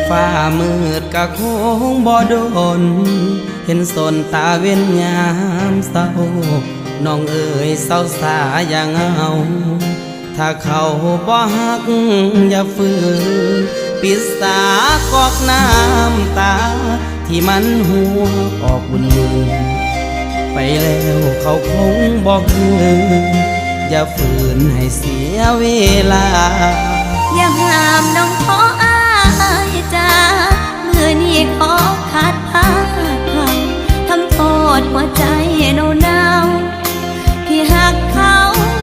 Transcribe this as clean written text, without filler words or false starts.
ฟ้ามืดกะคงบ่โดนเห็นสนตาเว้นยามเศร้าน้องเอ๋ยเศร้าสาอย่างเอาถ้าเขาบ่ฮักอย่าฝืนปิดสากอกน้ำตาที่มันหัวออกบุญมือไปแล้วเขาคงบอกคืนอย่าฝืนให้เสียเวลาอย่าห้ามน้อง